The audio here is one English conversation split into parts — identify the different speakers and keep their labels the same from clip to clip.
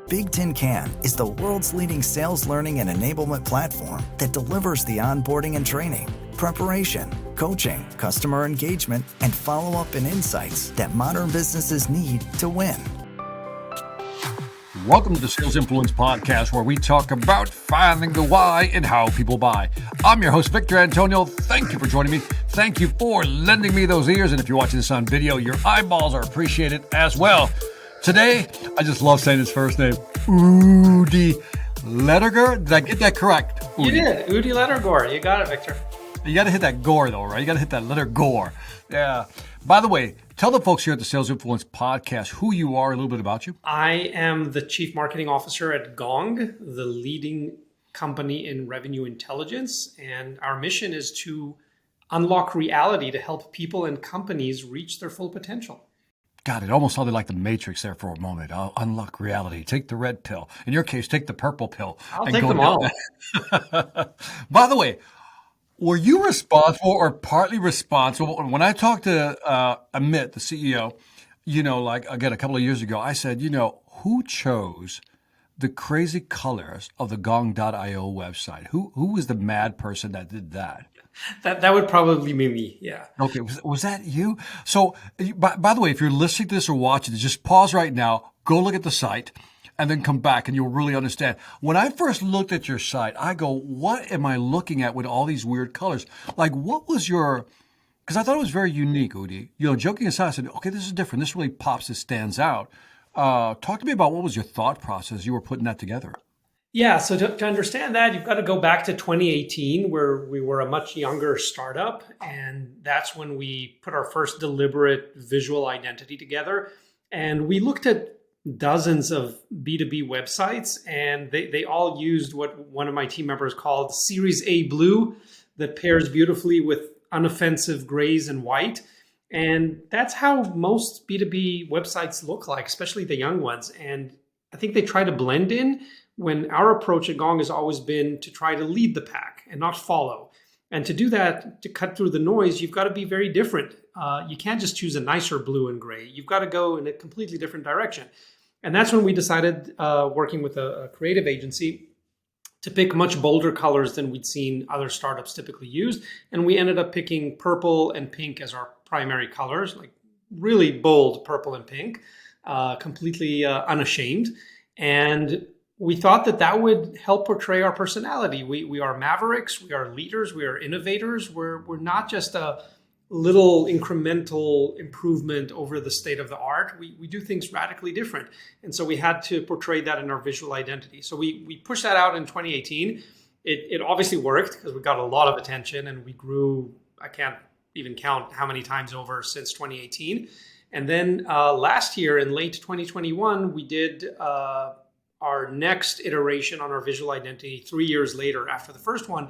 Speaker 1: Big Tin Can is the world's leading sales learning and enablement platform that delivers the onboarding and training, preparation, coaching, customer engagement, and follow-up and insights that modern businesses need to win.
Speaker 2: Welcome to the Sales Influence Podcast, where we talk about finding the why and how people buy. I'm your host, Victor Antonio. Thank you for joining me. Thank you for lending me those ears. And if you're watching this on video, your eyeballs are appreciated as well. Today, I just love saying his first name, Udi Ledergor. Did I get that correct?
Speaker 3: Udi. You did. Udi Ledergor. You got it, Victor.
Speaker 2: You got to hit that gore, though, right? You got to hit that Ledergor. Yeah. By the way, tell the folks here at the Sales Influence Podcast who you are, a little bit about you.
Speaker 3: I am the Chief Marketing Officer at Gong, the leading company in revenue intelligence. And our mission is to unlock reality to help people and companies reach their full potential.
Speaker 2: God, it almost sounded like the Matrix there for a moment. I'll unlock reality. Take the red pill. In your case, take the purple pill.
Speaker 3: I'll take them all.
Speaker 2: By the way, were you responsible or partly responsible? When I talked to Amit, the CEO, again, a couple of years ago, I said, who chose the crazy colors of the Gong.io website? Who was the mad person that did that?
Speaker 3: That would probably be me, yeah.
Speaker 2: Okay, was that you? So, by the way, if you're listening to this or watching this, just pause right now, go look at the site, and then come back and you'll really understand. When I first looked at your site, I go, what am I looking at with all these weird colors? Like, what was because I thought it was very unique, Udi. Joking aside, I said, okay, this is different. This really pops, this stands out. Talk to me about what was your thought process you were putting that together.
Speaker 3: Yeah, so to understand that, you've got to go back to 2018, where we were a much younger startup. And that's when we put our first deliberate visual identity together. And we looked at dozens of B2B websites, and they all used what one of my team members called Series A blue that pairs beautifully with unoffensive grays and white. And that's how most B2B websites look like, especially the young ones. And I think they try to blend in, when our approach at Gong has always been to try to lead the pack and not follow. And to do that, to cut through the noise, you've got to be very different. You can't just choose a nicer blue and gray. You've got to go in a completely different direction. And that's when we decided, working with a creative agency, to pick much bolder colors than we'd seen other startups typically use. And we ended up picking purple and pink as our primary colors, like really bold purple and pink, completely unashamed. And we thought that would help portray our personality. We are mavericks, we are leaders, we are innovators. We're not just a little incremental improvement over the state of the art. We do things radically different. And so we had to portray that in our visual identity. So we pushed that out in 2018. It obviously worked because we got a lot of attention and we grew, I can't even count how many times over since 2018. And then last year in late 2021, we did our next iteration on our visual identity 3 years later after the first one.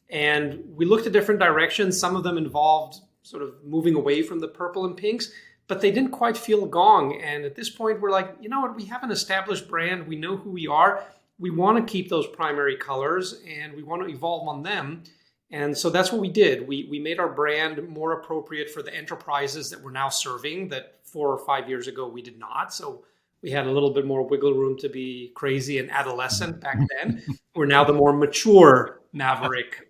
Speaker 3: And we looked at different directions. Some of them involved sort of moving away from the purple and pinks, but they didn't quite feel Gong. And at this point, we're like, you know what? We have an established brand. We know who we are. We want to keep those primary colors and we want to evolve on them. And so that's what we did. We made our brand more appropriate for the enterprises that we're now serving that 4 or 5 years ago we did not. So we had a little bit more wiggle room to be crazy and adolescent back then. We're now the more mature maverick.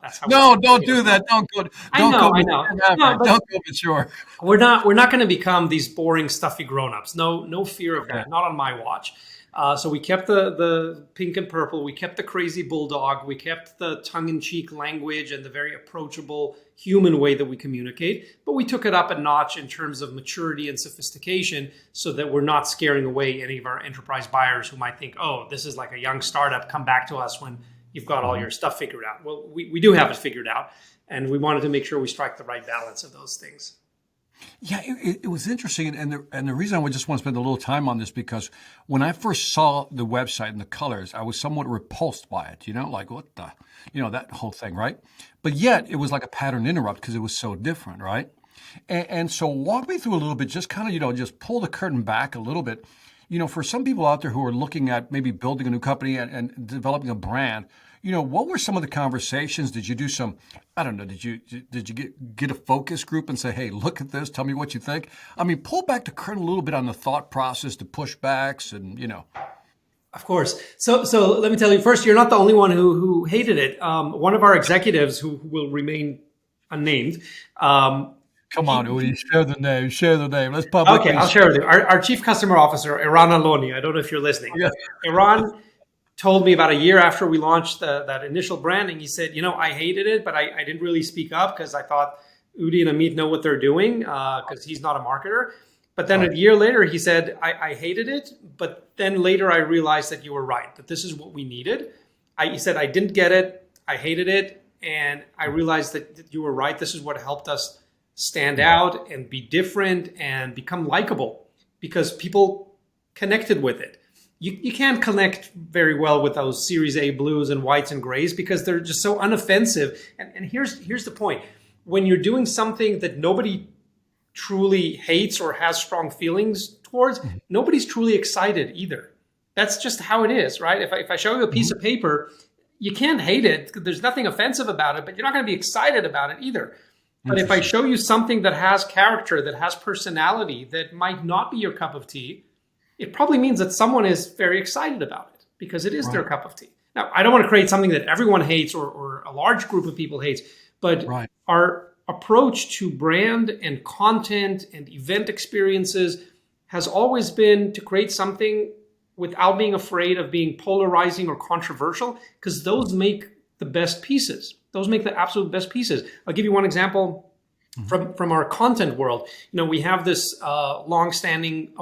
Speaker 3: That's how.
Speaker 2: No, don't do that. Don't go.
Speaker 3: I know. No,
Speaker 2: don't go mature.
Speaker 3: We're not going to become these boring, stuffy grown-ups. No fear of that. Not on my watch. So we kept the pink and purple. We kept the crazy bulldog. We kept the tongue-in-cheek language and the very approachable human way that we communicate. But we took it up a notch in terms of maturity and sophistication so that we're not scaring away any of our enterprise buyers who might think, oh, this is like a young startup. Come back to us when you've got all your stuff figured out. Well, we do have it figured out. And we wanted to make sure we strike the right balance of those things.
Speaker 2: Yeah, it was interesting, and the reason I would just want to spend a little time on this because when I first saw the website and the colors, I was somewhat repulsed by it. Like what the, that whole thing, right? But yet it was like a pattern interrupt because it was so different, right? And so walk me through a little bit, just kind of just pull the curtain back a little bit. For some people out there who are looking at maybe building a new company and developing a brand. What were some of the conversations? Did you do some, I don't know, did you get a focus group and say, hey, look at this, tell me what you think? I mean, pull back the curtain a little bit on the thought process, the pushbacks and.
Speaker 3: Of course. So let me tell you first, you're not the only one who hated it. One of our executives who will remain unnamed,
Speaker 2: Come on, Udi, share the name. Share the name. Let's
Speaker 3: okay,
Speaker 2: publicly
Speaker 3: I'll
Speaker 2: share.
Speaker 3: share with you. Our chief customer officer, Iran Aloni, I don't know if you're listening,
Speaker 2: Yeah.
Speaker 3: but Iran told me about a year after we launched that initial branding, he said, I hated it, but I didn't really speak up because I thought Udi and Amit know what they're doing because he's not a marketer. But then
Speaker 2: Right.
Speaker 3: a year later, he said, I hated it, but then later I realized that you were right, that this is what we needed. He said, I didn't get it, I hated it, and I realized that you were right. This is what helped us stand out and be different and become likable because people connected with it. You can't connect very well with those Series A blues and whites and grays because they're just so unoffensive. And here's the point. When you're doing something that nobody truly hates or has strong feelings towards, nobody's truly excited either. That's just how it is, right? If I show you a piece of paper, you can't hate it. There's nothing offensive about it, but you're not going to be excited about it either. But if I show you something that has character, that has personality, that might not be your cup of tea, it probably means that someone is very excited about it because it is their cup of tea. Now, I don't want to create something that everyone hates or a large group of people hates, but
Speaker 2: Right.
Speaker 3: our approach to brand and content and event experiences has always been to create something without being afraid of being polarizing or controversial, because those make the best pieces. Those make the absolute best pieces. I'll give you one example from our content world. We have this long-standing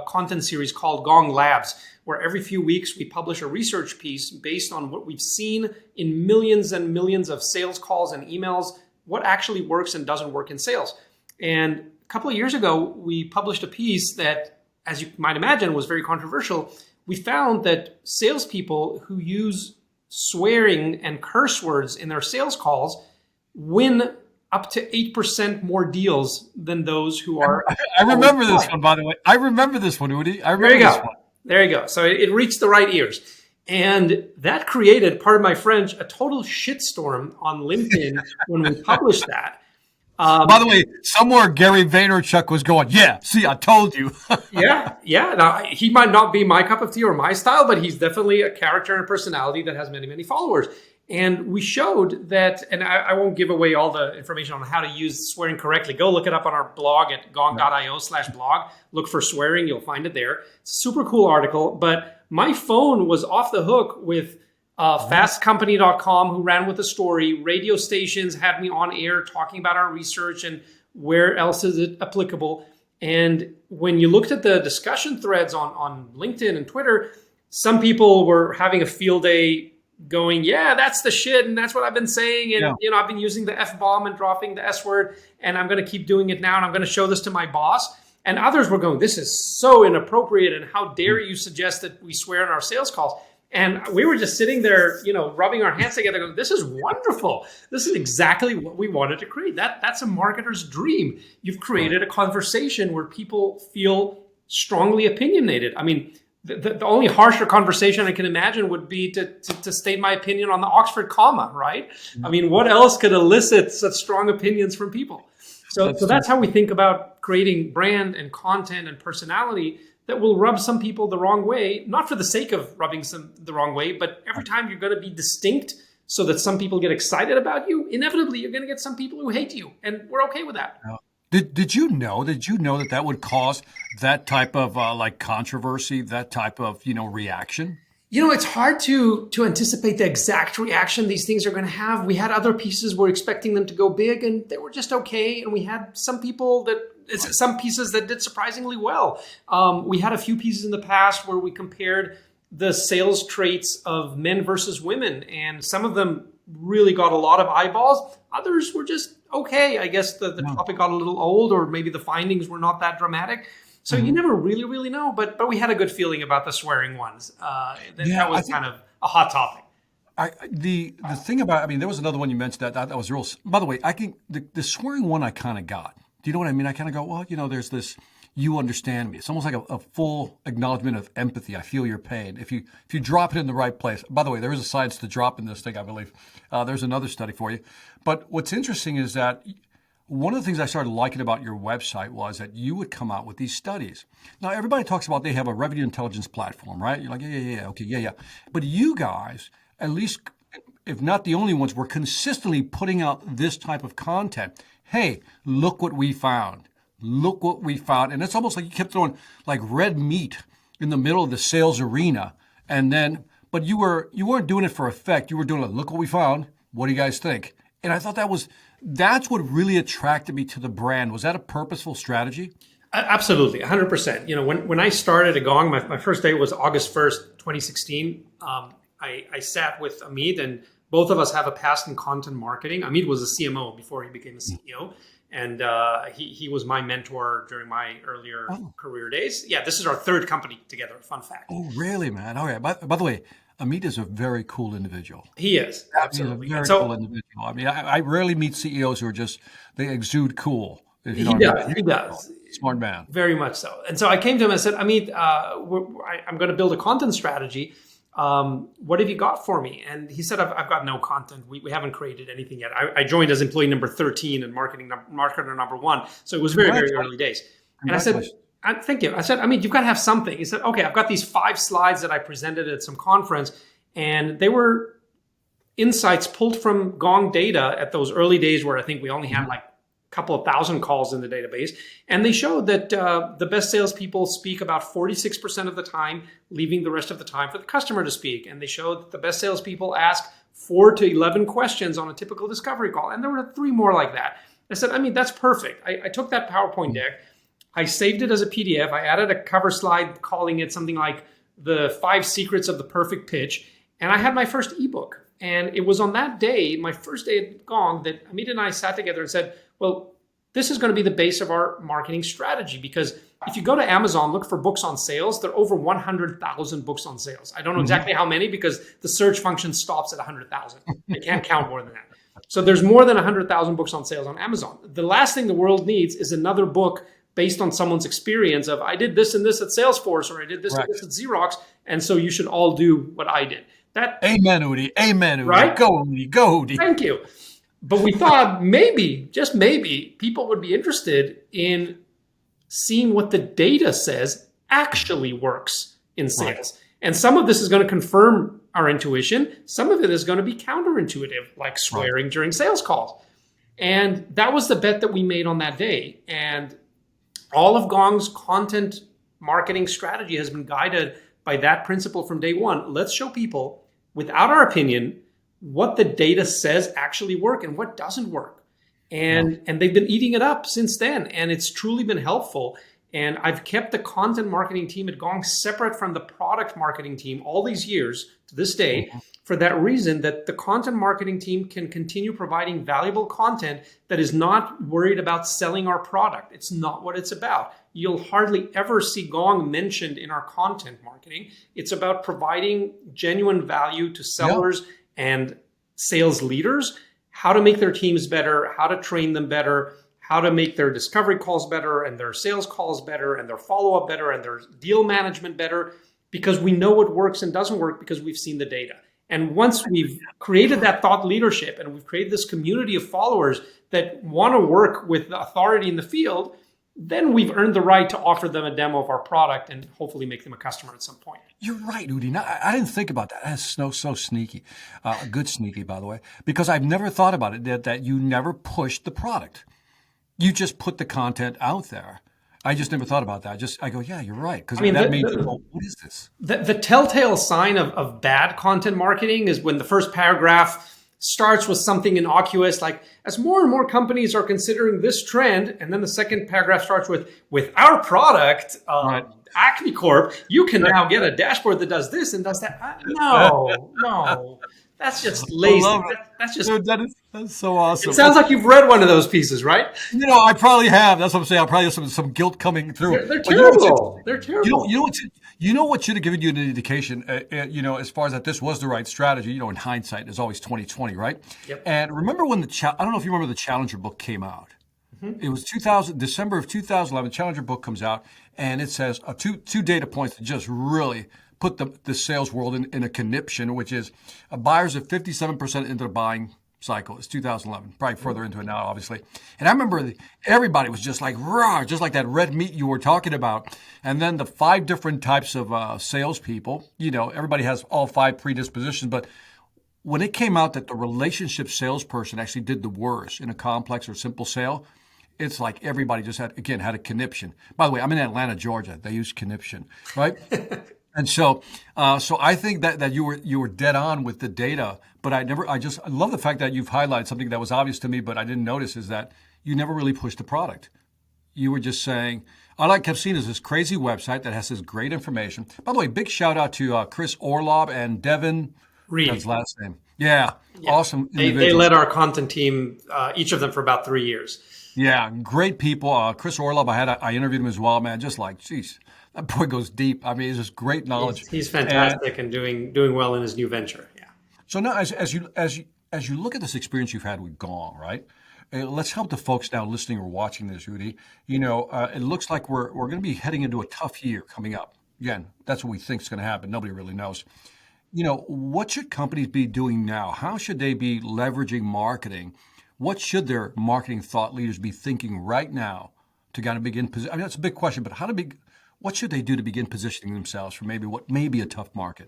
Speaker 3: content series called Gong Labs, where every few weeks we publish a research piece based on what we've seen in millions and millions of sales calls and emails, what actually works and doesn't work in sales. And a couple of years ago, we published a piece that, as you might imagine, was very controversial. We found that salespeople who use swearing and curse words in their sales calls win up to 8% more deals than those who are.
Speaker 2: I remember this one, by the way. I remember this one, Udi. I remember this one.
Speaker 3: There you go. So it reached the right ears. And that created, pardon my French, a total shitstorm on LinkedIn when we published that.
Speaker 2: By the way, somewhere Gary Vaynerchuk was going, yeah, see, I told you.
Speaker 3: Yeah. Now, he might not be my cup of tea or my style, but he's definitely a character and personality that has many, many followers. And we showed that, and I won't give away all the information on how to use swearing correctly. Go look it up on our blog at gong.io/blog. Look for swearing. You'll find it there. It's a super cool article. But my phone was off the hook with fastcompany.com, who ran with the story. Radio stations had me on air talking about our research and where else is it applicable. And when you looked at the discussion threads on LinkedIn and Twitter, some people were having a field day going, yeah, that's the shit, and that's what I've been saying, and I've been using the F-bomb and dropping the S-word, and I'm going to keep doing it now, and I'm going to show this to my boss. And others were going, this is so inappropriate, and how dare you suggest that we swear in our sales calls? And we were just sitting there, rubbing our hands together going, this is wonderful. This is exactly what we wanted to create. That's a marketer's dream. You've created a conversation where people feel strongly opinionated. I mean, the only harsher conversation I can imagine would be to state my opinion on the Oxford comma, right? I mean, what else could elicit such strong opinions from people? So that's how we think about creating brand and content and personality that will rub some people the wrong way, not for the sake of rubbing some the wrong way, but every time you're going to be distinct so that some people get excited about you, inevitably you're going to get some people who hate you, and we're okay with that.
Speaker 2: Did you know that would cause that type of controversy, that type of reaction?
Speaker 3: It's hard to anticipate the exact reaction these things are going to have. We had other pieces we're expecting them to go big, and they were just okay. And we had some pieces that did surprisingly well. We had a few pieces in the past where we compared the sales traits of men versus women, and some of them really got a lot of eyeballs. Others were just okay. I guess the topic got a little old, or maybe the findings were not that dramatic. So you never really, really know. But we had a good feeling about the swearing ones. That was kind of a hot topic.
Speaker 2: The thing about, there was another one you mentioned that was real. By the way, I think the swearing one I kind of got. Do you know what I mean? I kind of go, well, there's this, you understand me. It's almost like a full acknowledgement of empathy. I feel your pain. If you drop it in the right place. By the way, there is a science to drop in this thing, I believe. There's another study for you. But what's interesting is that one of the things I started liking about your website was that you would come out with these studies. Now, everybody talks about they have a revenue intelligence platform, right? You're like, yeah, okay, yeah. But you guys, at least, if not the only ones, were consistently putting out this type of content. Hey, look what we found. Look what we found. And it's almost like you kept throwing like red meat in the middle of the sales arena. And then, but you weren't doing it for effect. You were doing it, look what we found. What do you guys think? And I thought that's what really attracted me to the brand. Was that a purposeful strategy?
Speaker 3: Absolutely, 100%. When I started at Gong, my first day was August 1st, 2016. I sat with Amit, and both of us have a past in content marketing. Amit was a CMO before he became a CEO. And he was my mentor during my earlier career days. Yeah, this is our third company together. Fun fact.
Speaker 2: Oh, really, man? All right. By the way, Amit is a very cool individual.
Speaker 3: He is, absolutely.
Speaker 2: He's a very cool individual. I mean, I rarely meet CEOs who are they exude cool.
Speaker 3: He does.
Speaker 2: Smart man.
Speaker 3: Very much so. And so I came to him and said, Amit, I'm going to build a content strategy. What have you got for me? And he said, I've got no content. We haven't created anything yet. I joined as employee number 13 and marketer number 1. So it was very, very early days. And I said, thank you. I said, you've got to have something. He said, okay, I've got these 5 slides that I presented at some conference, and they were insights pulled from Gong data at those early days where I think we only had like a couple of thousand calls in the database. And they showed that the best salespeople speak about 46% of the time, leaving the rest of the time for the customer to speak. And they showed that the best salespeople ask 4 to 11 questions on a typical discovery call. And there were 3 more like that. I said, that's perfect. I took that PowerPoint deck, I saved it as a PDF. I added a cover slide calling it something like the 5 secrets of the perfect pitch. And I had my first ebook. And it was on that day, my first day at Gong, that Amit and I sat together and said, well, this is going to be the base of our marketing strategy, because if you go to Amazon, look for books on sales, there are over 100,000 books on sales. I don't know exactly how many, because the search function stops at 100,000. They can't count more than that. So there's more than 100,000 books on sales on Amazon. The last thing the world needs is another book based on someone's experience of, I did this and this at Salesforce, or I did this and this at Xerox, and so you should all do what I did.
Speaker 2: Amen, Udi. Amen, Udi.
Speaker 3: Right?
Speaker 2: Go, Udi. Go, Udi.
Speaker 3: Thank you. But we thought maybe, just maybe, people would be interested in seeing what the data says actually works in sales. Right. And some of this is going to confirm our intuition. Some of it is going to be counterintuitive, like swearing during sales calls. And that was the bet that we made on that day. And all of Gong's content marketing strategy has been guided by that principle from day one. Let's show people, without our opinion, what the data says actually work and what doesn't work. And they've been eating it up since then. And it's truly been helpful. And I've kept the content marketing team at Gong separate from the product marketing team all these years to this day, for that reason, that the content marketing team can continue providing valuable content that is not worried about selling our product. It's not what it's about. You'll hardly ever see Gong mentioned in our content marketing. It's about providing genuine value to sellers and sales leaders, how to make their teams better, how to train them better, how to make their discovery calls better and their sales calls better and their follow-up better and their deal management better, because we know what works and doesn't work because we've seen the data. And once we've created that thought leadership and we've created this community of followers that want to work with the authority in the field, then we've earned the right to offer them a demo of our product and hopefully make them a customer at some point.
Speaker 2: You're right, Udi. Now, I didn't think about that. That's so sneaky. Good sneaky, by the way, because I've never thought about it, that you never pushed the product. You just put the content out there. I just never thought about that. I go, yeah, you're right. Because that made people, what is this?
Speaker 3: The telltale sign of bad content marketing is when the first paragraph starts with something innocuous, like, as more and more companies are considering this trend, and then the second paragraph starts with our product, Acme Corp, you can now get a dashboard that does this and does that. No. That's just lazy. That's just.
Speaker 2: Dude, that's so awesome.
Speaker 3: It sounds like you've read one of those pieces, right?
Speaker 2: I probably have. That's what I'm saying. I probably have some guilt coming through.
Speaker 3: They're terrible. They're terrible.
Speaker 2: You know what should have given you an indication, as far as that this was the right strategy, in hindsight, is always 2020, right? Yep. And remember when I don't know if you remember the Challenger book came out. Mm-hmm. It was December of 2011, Challenger book comes out, and it says two data points that just really put the sales world in a conniption, which is buyers are 57% into buying cycle. It's 2011, probably further into it now, obviously. And I remember everybody was just like, raw, just like that red meat you were talking about. And then the 5 different types of salespeople, everybody has all 5 predispositions. But when it came out that the relationship salesperson actually did the worst in a complex or simple sale, it's like everybody just had a conniption. By the way, I'm in Atlanta, Georgia. They use conniption, right? And so I think that you were dead on with the data, but I love the fact that you've highlighted something that was obvious to me, but I didn't notice, is that you never really pushed the product. You were just saying, all I kept seeing is this crazy website that has this great information. By the way, big shout out to Chris Orlob and Devin
Speaker 3: Reed.
Speaker 2: That's his last name. Yeah. Awesome.
Speaker 3: They led our content team, each of them for about 3 years.
Speaker 2: Yeah, great people. Chris Orlob, I interviewed him as well, man. Just like, geez, that boy goes deep. I mean, it's just great knowledge.
Speaker 3: He's fantastic and doing well in his new venture. Yeah.
Speaker 2: So now, as you look at this experience you've had with Gong, right? Let's help the folks now listening or watching this, Udi. It looks like we're going to be heading into a tough year coming up. Again, that's what we think is going to happen. Nobody really knows. What should companies be doing now? How should they be leveraging marketing? What should their marketing thought leaders be thinking right now to kind of begin? I mean, that's a big question, but what should they do to begin positioning themselves for maybe what may be a tough market?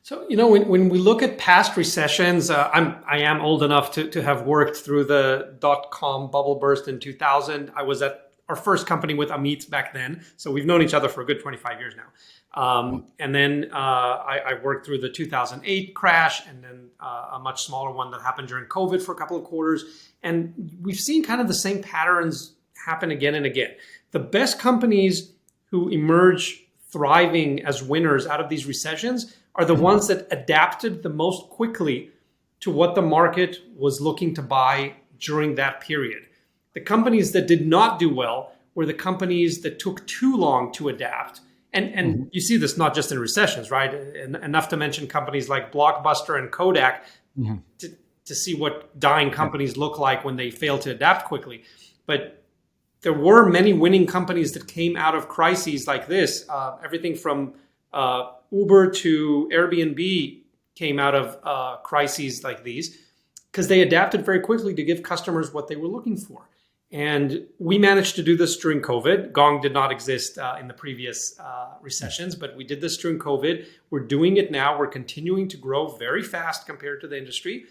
Speaker 3: So, when we look at past recessions, I am old enough to have worked through the .com bubble burst in 2000. I was at our first company with Amit back then. So we've known each other for a good 25 years now. And then I worked through the 2008 crash, and then a much smaller one that happened during COVID for a couple of quarters. And we've seen kind of the same patterns happen again and again. The best companies who emerge thriving as winners out of these recessions are the ones that adapted the most quickly to what the market was looking to buy during that period. The companies that did not do well were the companies that took too long to adapt. And you see this not just in recessions, right? Enough to mention companies like Blockbuster and Kodak to see what dying companies look like when they fail to adapt quickly. But there were many winning companies that came out of crises like this. Everything from Uber to Airbnb came out of crises like these because they adapted very quickly to give customers what they were looking for. And we managed to do this during COVID. Gong did not exist in the previous recessions, but we did this during COVID. We're doing it now. We're continuing to grow very fast compared to the industry.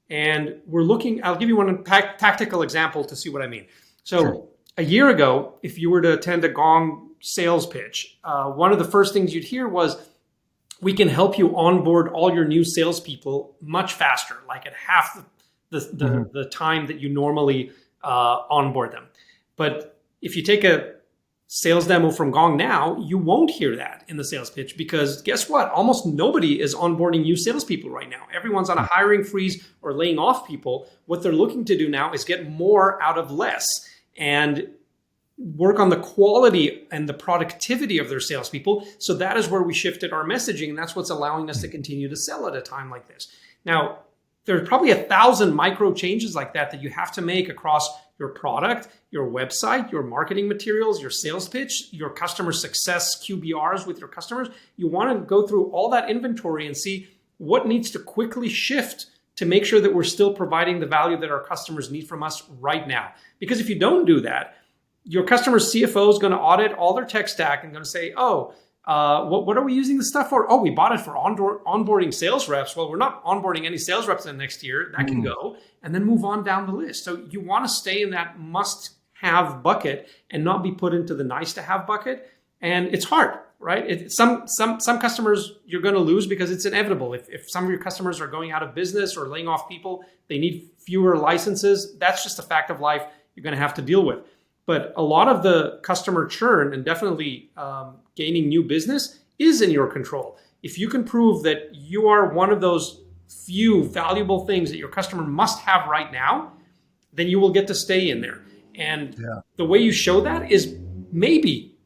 Speaker 3: And we're looking, I'll give you one tactical example to see what I mean. So a year ago, if you were to attend a Gong sales pitch, one of the first things you'd hear was, we can help you onboard all your new salespeople much faster, like at half the time that you normally onboard them. But if you take a sales demo from Gong now, you won't hear that in the sales pitch because guess what? Almost nobody is onboarding new salespeople right now. Everyone's on a hiring freeze or laying off people. What they're looking to do now is get more out of less and work on the quality and the productivity of their salespeople. So that is where we shifted our messaging. And that's what's allowing us to continue to sell at a time like this. Now, there's probably 1,000 micro changes like that you have to make across your product, your website, your marketing materials, your sales pitch, your customer success QBRs with your customers. You want to go through all that inventory and see what needs to quickly shift to make sure that we're still providing the value that our customers need from us right now. Because if you don't do that, your customer's CFO is going to audit all their tech stack and going to say, what are we using this stuff for? Oh, we bought it for onboarding sales reps. Well, we're not onboarding any sales reps in the next year. That can go. And then move on down the list. So you want to stay in that must-have bucket and not be put into the nice-to-have bucket. And it's hard, right? Some customers you're going to lose because it's inevitable. If some of your customers are going out of business or laying off people, they need fewer licenses. That's just a fact of life you're going to have to deal with. But a lot of the customer churn and definitely gaining new business is in your control. If you can prove that you are one of those few valuable things that your customer must have right now, then you will get to stay in there. And the way you show that is maybe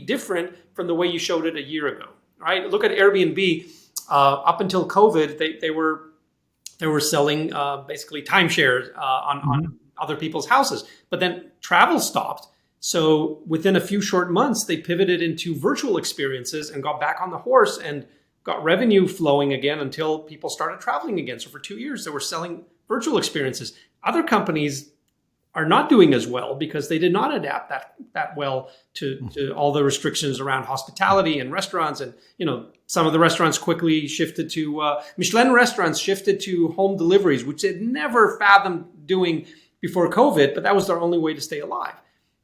Speaker 3: different from the way you showed it a year ago, right? Look at Airbnb. Up until COVID, they were selling basically timeshares on other people's houses. But then travel stopped. So within a few short months, they pivoted into virtual experiences and got back on the horse and got revenue flowing again until people started traveling again. So for 2 years, they were selling virtual experiences. Other companies are not doing as well because they did not adapt that well to all the restrictions around hospitality and restaurants. And some of the restaurants quickly shifted to Michelin restaurants shifted to home deliveries, which they'd never fathomed doing before COVID, but that was their only way to stay alive.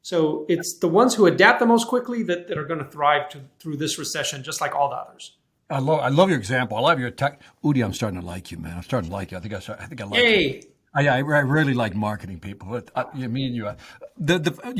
Speaker 3: So it's the ones who adapt the most quickly that are going to thrive through this recession, just like all the others.
Speaker 2: I love your example. I love your tech. Udi, I'm starting to like you, man. I'm starting to like you. I think I like you. I really like marketing people. Me and you.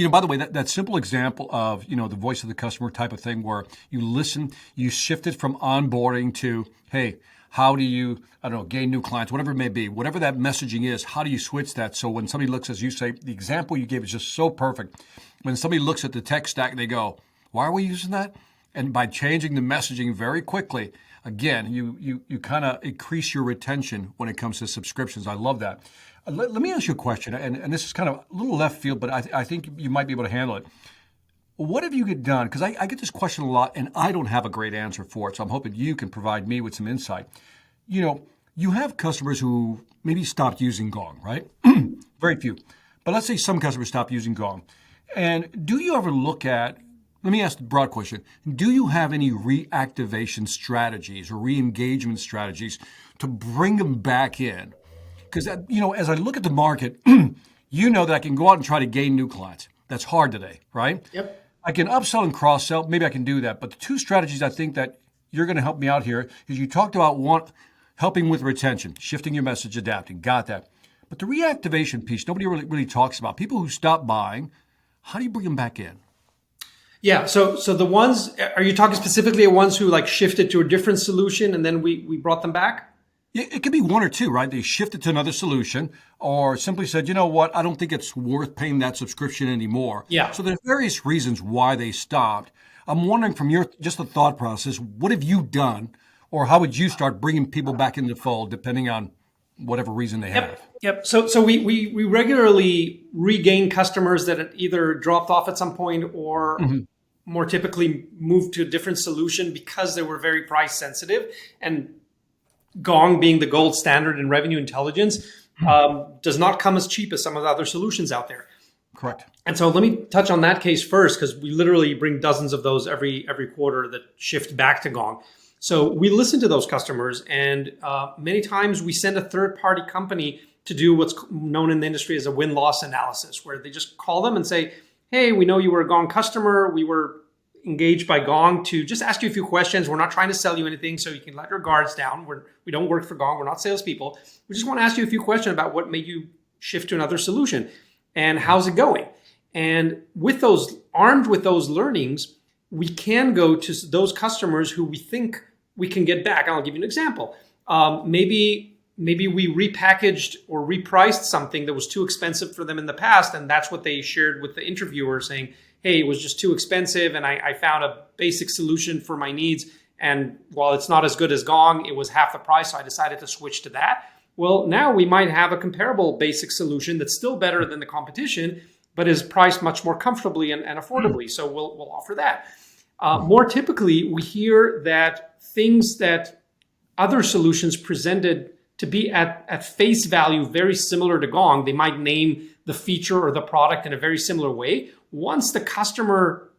Speaker 2: By the way, that simple example of the voice of the customer type of thing, where you listen, you shifted from onboarding to, hey, how do you, gain new clients, whatever it may be, whatever that messaging is, how do you switch that? So when somebody looks, as you say, the example you gave is just so perfect. When somebody looks at the tech stack, they go, why are we using that? And by changing the messaging very quickly, again, you kind of increase your retention when it comes to subscriptions. I love that. Let me ask you a question, and this is kind of a little left field, but I think you might be able to handle it. What have you done? Because I get this question a lot, and I don't have a great answer for it, so I'm hoping you can provide me with some insight. You have customers who maybe stopped using Gong, right? Very few. But let's say some customers stopped using Gong. And do you ever look at, let me ask the broad question, do you have any reactivation strategies or re-engagement strategies to bring them back in? Because, as I look at the market, that I can go out and try to gain new clients. That's hard today, right?
Speaker 3: Yep.
Speaker 2: I can upsell and cross-sell. Maybe I can do that. But the two strategies I think that you're going to help me out here is you talked about one, helping with retention, shifting your message, adapting. Got that. But the reactivation piece, nobody really talks about. People who stop buying, how do you bring them back in?
Speaker 3: Yeah. So the ones, are you talking specifically of ones who shifted to a different solution and then we brought them back?
Speaker 2: It could be one or two, right? They shifted to another solution or simply said, you know what, I don't think it's worth paying that subscription anymore.
Speaker 3: Yeah.
Speaker 2: So there's various reasons why they stopped. I'm wondering from just the thought process, what have you done or how would you start bringing people back into the fold depending on whatever reason they have?
Speaker 3: Yep. So we regularly regain customers that had either dropped off at some point or more typically moved to a different solution because they were very price sensitive. And Gong, being the gold standard in revenue intelligence, does not come as cheap as some of the other solutions out there.
Speaker 2: Correct.
Speaker 3: And so let me touch on that case first, because we literally bring dozens of those every quarter that shift back to Gong. So we listen to those customers, and many times we send a third-party company to do what's known in the industry as a win-loss analysis, where they just call them and say, hey, we know you were a Gong customer. We were engaged by Gong to just ask you a few questions. We're not trying to sell you anything, so you can let your guards down. We don't work for Gong. We're not salespeople. We just want to ask you a few questions about what made you shift to another solution and how's it going. And armed with those learnings, we can go to those customers who we think we can get back. I'll give you an example. Maybe we repackaged or repriced something that was too expensive for them in the past, and that's what they shared with the interviewer, saying, hey, it was just too expensive, and I found a basic solution for my needs, and while it's not as good as Gong, it was half the price, so I decided to switch to that. Well, now we might have a comparable basic solution that's still better than the competition, but is priced much more comfortably and affordably, so we'll offer that. More typically, we hear that things that other solutions presented to be at face value very similar to Gong, they might name the feature or the product in a very similar way. Once the customer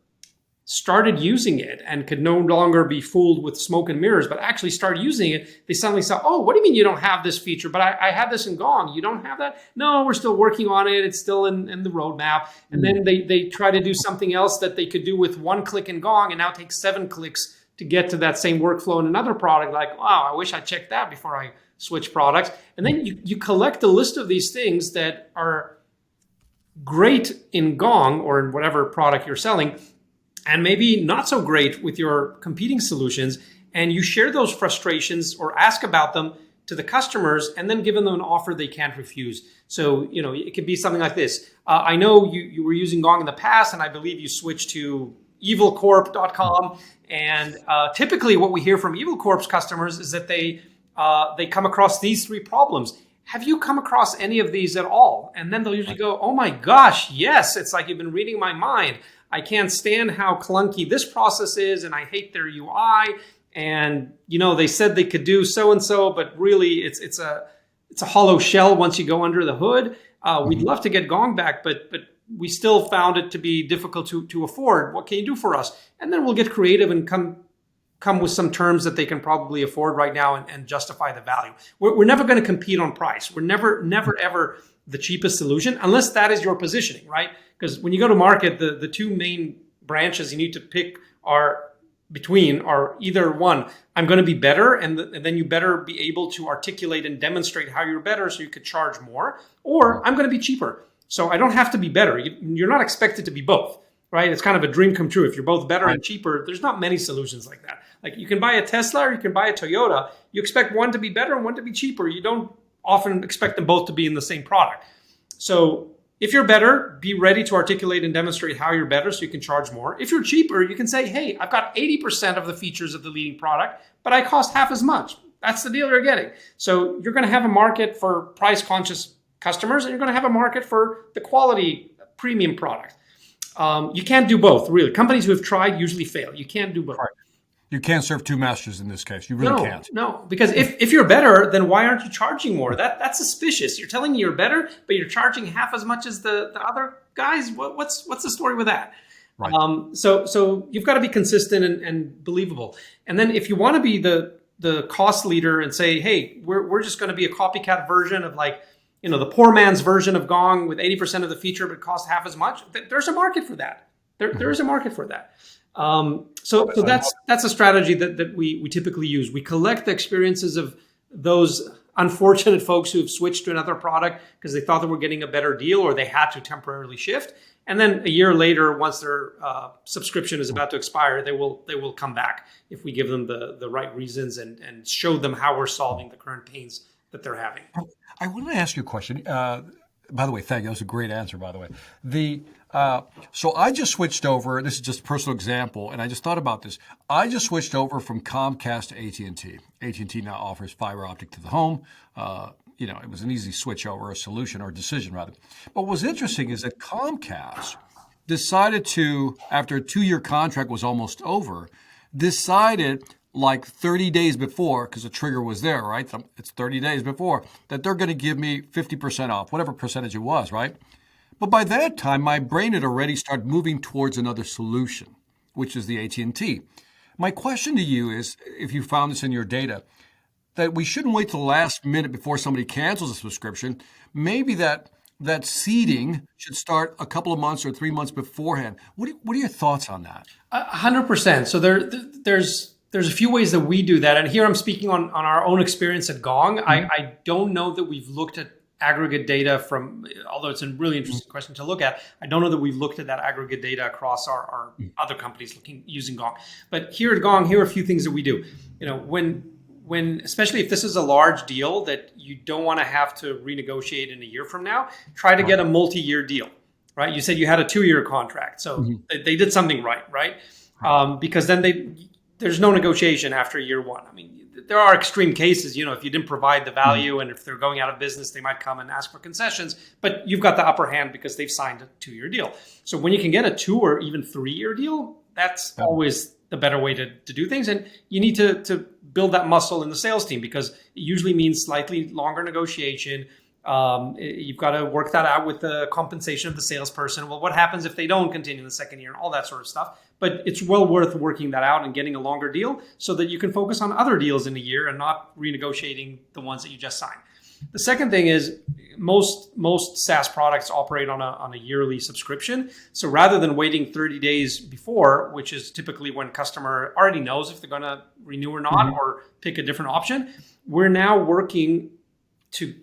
Speaker 3: started using it and could no longer be fooled with smoke and mirrors, but actually started using it, they suddenly saw, oh, what do you mean you don't have this feature? But I have this in Gong. You don't have that? No, we're still working on it. It's still in the roadmap. And then they try to do something else that they could do with one click in Gong and now take 7 clicks to get to that same workflow in another product. Like, wow, I wish I checked that before I switch products. And then you collect a list of these things that are great in Gong or in whatever product you're selling, and maybe not so great with your competing solutions. And you share those frustrations or ask about them to the customers and then give them an offer they can't refuse. So, it could be something like this. I know you were using Gong in the past, and I believe you switched to evilcorp.com. And typically what we hear from EvilCorp's customers is that they come across these 3 problems. Have you come across any of these at all? And then they'll usually go, oh my gosh, yes, it's like you've been reading my mind. I can't stand how clunky this process is, and I hate their UI. And, they said they could do so-and-so, but really it's a it's a hollow shell once you go under the hood. We'd love to get Gong back, but we still found it to be difficult to afford. What can you do for us? And then we'll get creative and come with some terms that they can probably afford right now and justify the value. We're never going to compete on price. We're never ever the cheapest solution unless that is your positioning, right? Because when you go to market, the two main branches you need to pick are either one, I'm going to be better, and then you better be able to articulate and demonstrate how you're better so you could charge more, or I'm going to be cheaper. So I don't have to be better. You're not expected to be both, right? It's kind of a dream come true. If you're both better and cheaper, there's not many solutions like that. Like you can buy a Tesla or you can buy a Toyota. You expect one to be better and one to be cheaper. You don't often expect them both to be in the same product. So if you're better, be ready to articulate and demonstrate how you're better so you can charge more. If you're cheaper, you can say, hey, I've got 80% of the features of the leading product, but I cost half as much. That's the deal you're getting. So you're going to have a market for price-conscious customers, and you're going to have a market for the quality premium product. You can't do both, really. Companies who have tried usually fail. You can't do both.
Speaker 2: Right. You can't serve two masters in this case. You really can't.
Speaker 3: No, because if you're better, then why aren't you charging more? That's suspicious. You're telling me you're better, but you're charging half as much as the other guys. What's the story with that?
Speaker 2: Right.
Speaker 3: So you've got to be consistent and believable. And then if you want to be the cost leader and say, hey, we're just going to be a copycat version of the poor man's version of Gong with 80% of the feature but cost half as much, there's a market for that. There's a market for that. So that's a strategy that we typically use. We collect the experiences of those unfortunate folks who have switched to another product because they thought they were getting a better deal or they had to temporarily shift. And then a year later, once their subscription is about to expire, they will come back if we give them the right reasons and show them how we're solving the current pains that they're having.
Speaker 2: I want to ask you a question. By the way, thank you. That was a great answer, by the way. So I just switched over. This is just a personal example, and I just thought about this. I just switched over from Comcast to AT&T. AT&T now offers fiber optic to the home. It was an easy switch over, a solution or decision, rather. But what was interesting is that Comcast decided to, after a 2-year contract was almost over, decided like 30 days before, because the trigger was there, right? It's 30 days before, that they're going to give me 50% off, whatever percentage it was, right? But by that time, my brain had already started moving towards another solution, which is the AT&T. My question to you is, if you found this in your data, that we shouldn't wait till the last minute before somebody cancels a subscription. Maybe that seeding should start a couple of months or 3 months beforehand. What are your thoughts on that?
Speaker 3: 100%. So there's a few ways that we do that. And here I'm speaking on our own experience at Gong. I don't know that we've looked at aggregate data although it's a really interesting question to look at. I don't know that we've looked at that aggregate data across our other companies using Gong. But here at Gong, here are a few things that we do. When especially if this is a large deal that you don't want to have to renegotiate in a year from now, try to get a multi-year deal, right? You said you had a 2-year contract. So they did something right? Because then there's no negotiation after year one. I mean, there are extreme cases, if you didn't provide the value and if they're going out of business, they might come and ask for concessions, but you've got the upper hand because they've signed a 2-year deal. So when you can get a 2 or even 3-year deal, that's always the better way to do things. And you need to build that muscle in the sales team because it usually means slightly longer negotiation. You've got to work that out with the compensation of the salesperson. Well, what happens if they don't continue in the second year and all that sort of stuff? But it's well worth working that out and getting a longer deal so that you can focus on other deals in a year and not renegotiating the ones that you just signed. The second thing is most SaaS products operate on a yearly subscription. So rather than waiting 30 days before, which is typically when customer already knows if they're going to renew or not or pick a different option, we're now working to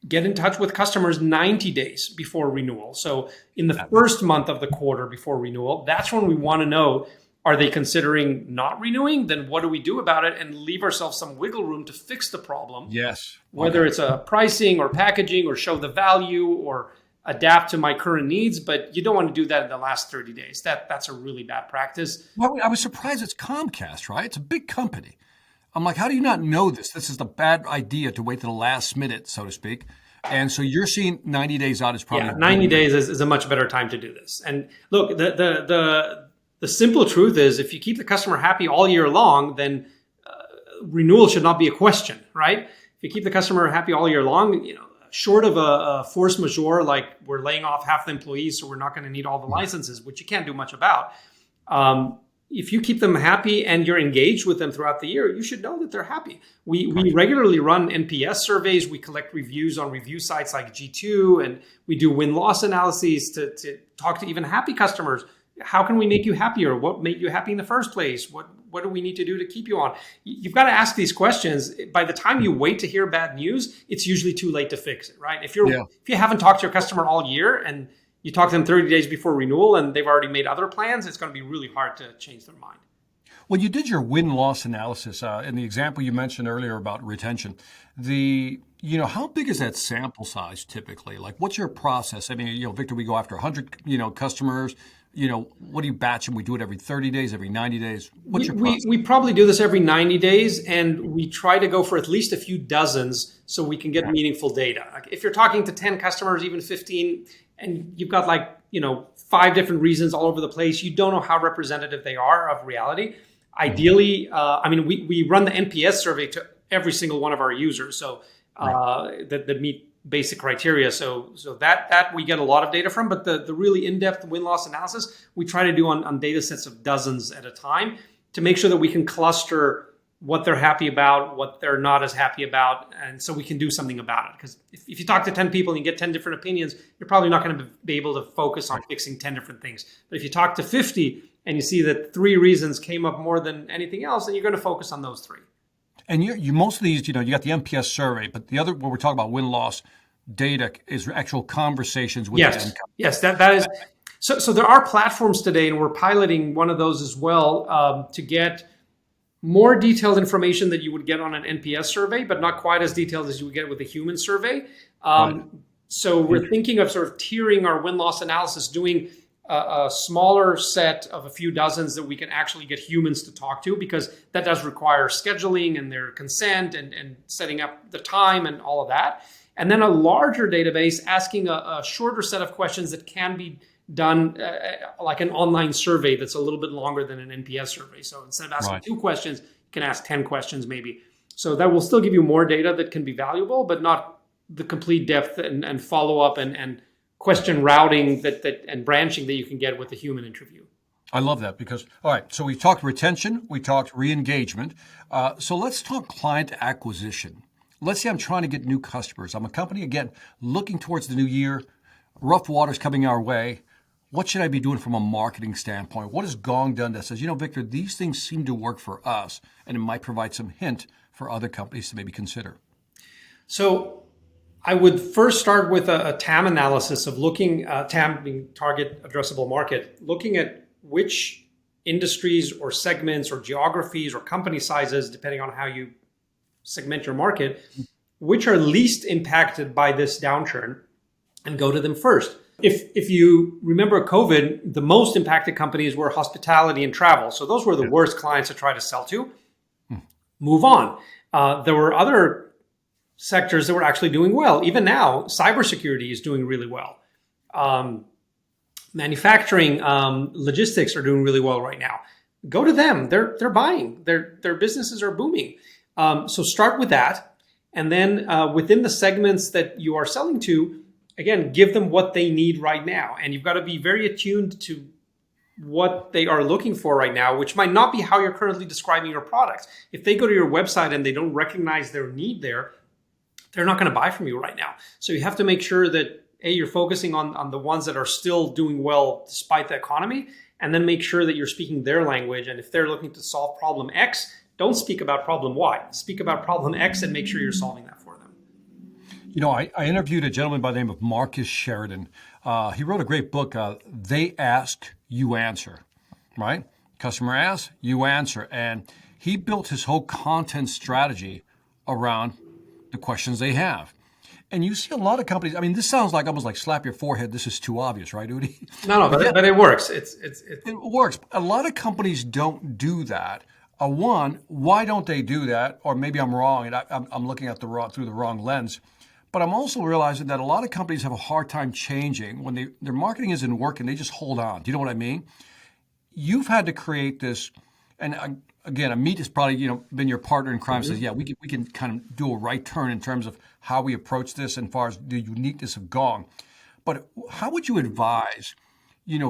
Speaker 3: get in touch with customers 90 days before renewal. So in the first month of the quarter before renewal, that's when we want to know, are they considering not renewing? Then what do we do about it? And leave ourselves some wiggle room to fix the problem.
Speaker 2: Yes.
Speaker 3: Whether it's a pricing or packaging or show the value or adapt to my current needs, but you don't want to do that in the last 30 days. That's a really bad practice.
Speaker 2: Well, I was surprised it's Comcast, right? It's a big company. I'm like, how do you not know this? This is the bad idea to wait to the last minute, so to speak. And so you're seeing 90 days out is probably
Speaker 3: 90 days is a much better time to do this. And look, the simple truth is if you keep the customer happy all year long, then renewal should not be a question, right? If you keep the customer happy all year long, short of a force majeure, like we're laying off half the employees, so we're not going to need all the licenses, which you can't do much about. If you keep them happy and you're engaged with them throughout the year, you should know that they're happy. We regularly run NPS surveys. We collect reviews on review sites like G2, and we do win-loss analyses to talk to even happy customers. How can we make you happier? What made you happy in the first place? What do we need to do to keep you on? You've got to ask these questions. By the time you wait to hear bad news, it's usually too late to fix it, right? If you haven't talked to your customer all year and you talk to them 30 days before renewal and they've already made other plans, it's going to be really hard to change their mind.
Speaker 2: When you did your win-loss analysis, in the example you mentioned earlier about retention, how big is that sample size typically? Like, what's your process? I mean, Victor, we go after 100, customers. What do you batch them? We do it every 30 days, every 90 days. What's your process?
Speaker 3: We probably do this every 90 days, and we try to go for at least a few dozens so we can get meaningful data. Like if you're talking to 10 customers, even 15, and you've got 5 different reasons all over the place, you don't know how representative they are of reality. Ideally, we run the NPS survey to every single one of our users, so that meet basic criteria. So that we get a lot of data from, but the really in-depth win-loss analysis, we try to do on data sets of dozens at a time to make sure that we can cluster what they're happy about, what they're not as happy about, and so we can do something about it. Because if you talk to 10 people and you get 10 different opinions, you're probably not going to be able to focus on fixing 10 different things. But if you talk to 50 and you see that 3 reasons came up more than anything else, then you're going to focus on those 3.
Speaker 2: And you most of these, you got the NPS survey, but the other, when we're talking about win-loss data, is actual conversations with the end customer.
Speaker 3: Yes, that is. So there are platforms today, and we're piloting one of those as well, to get more detailed information that you would get on an NPS survey, but not quite as detailed as you would get with a human survey. So we're thinking of sort of tiering our win-loss analysis, doing a smaller set of a few dozens that we can actually get humans to talk to, because that does require scheduling and their consent and setting up the time and all of that. And then a larger database asking a shorter set of questions that can be done like an online survey that's a little bit longer than an NPS survey. So instead of asking 2 questions, you can ask 10 questions maybe. So that will still give you more data that can be valuable, but not the complete depth and follow-up and question routing that and branching that you can get with a human interview.
Speaker 2: I love that because, all right, so we talked retention, we talked re-engagement. So let's talk client acquisition. Let's say I'm trying to get new customers. I'm a company, again, looking towards the new year, rough waters coming our way. What should I be doing from a marketing standpoint? What has Gong done that says, Victor, these things seem to work for us, and it might provide some hint for other companies to maybe consider?
Speaker 3: So I would first start with a TAM analysis of looking, TAM being target addressable market, looking at which industries or segments or geographies or company sizes, depending on how you segment your market, which are least impacted by this downturn, and go to them first. If you remember COVID, the most impacted companies were hospitality and travel. So those were the worst clients to try to sell to. Move on. There were other sectors that were actually doing well. Even now, cybersecurity is doing really well. Manufacturing, logistics are doing really well right now. Go to them. They're buying. Their businesses are booming. So start with that. And then within the segments that you are selling to, again, give them what they need right now. And you've got to be very attuned to what they are looking for right now, which might not be how you're currently describing your products. If they go to your website and they don't recognize their need there, they're not going to buy from you right now. So you have to make sure that, A, you're focusing on the ones that are still doing well despite the economy, and then make sure that you're speaking their language. And if they're looking to solve problem X, don't speak about problem Y. Speak about problem X and make sure you're solving that for them.
Speaker 2: I interviewed a gentleman by the name of Marcus Sheridan. He wrote a great book, They Ask, You Answer, right? Customer asks, you answer. And he built his whole content strategy around the questions they have. And you see a lot of companies, this sounds like almost like slap your forehead, this is too obvious, right, Udi?
Speaker 3: No, but it works. It
Speaker 2: works. A lot of companies don't do that. One, why don't they do that? Or maybe I'm wrong, and I'm looking at through the wrong lens. But I'm also realizing that a lot of companies have a hard time changing when their marketing isn't working. They just hold on. Do you know what I mean? You've had to create this, and again, Amit has probably, been your partner in crime, says, yeah, we can kind of do a right turn in terms of how we approach this as far as the uniqueness of Gong. But how would you advise,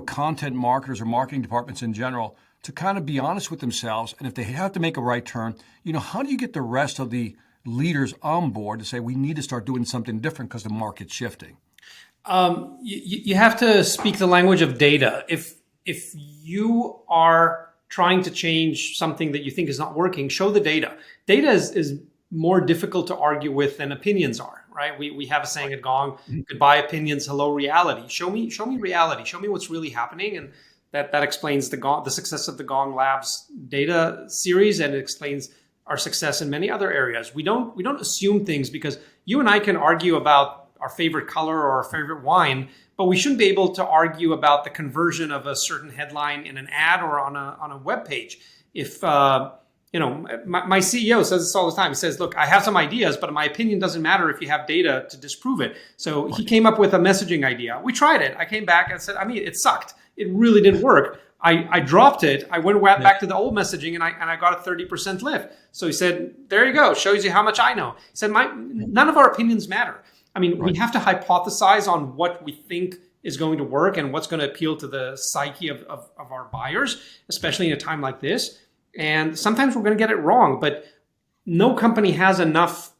Speaker 2: content marketers or marketing departments in general to kind of be honest with themselves? And if they have to make a right turn, how do you get the rest of the leaders on board to say we need to start doing something different because the market's shifting?
Speaker 3: You have to speak the language of data. If you are trying to change something that you think is not working, show the data. Data is more difficult to argue with than opinions are, right? We have a saying at Gong, goodbye opinions, hello reality. Show me reality. Show me what's really happening. And that explains the success of the Gong Labs data series, and it explains our success in many other areas. We don't assume things, because you and I can argue about our favorite color or our favorite wine, but we shouldn't be able to argue about the conversion of a certain headline in an ad or on a web page. If my CEO says this all the time. He says, "Look, I have some ideas, but my opinion doesn't matter if you have data to disprove it." So he came up with a messaging idea. We tried it. I came back and said, it sucked. It really didn't work. I dropped it. I went back to the old messaging, and I got a 30% lift. So he said, "There you go. Shows you how much I know." He said, "None of our opinions matter." We have to hypothesize on what we think is going to work and what's going to appeal to the psyche of our buyers, especially in a time like this. And sometimes we're going to get it wrong, but no company has enough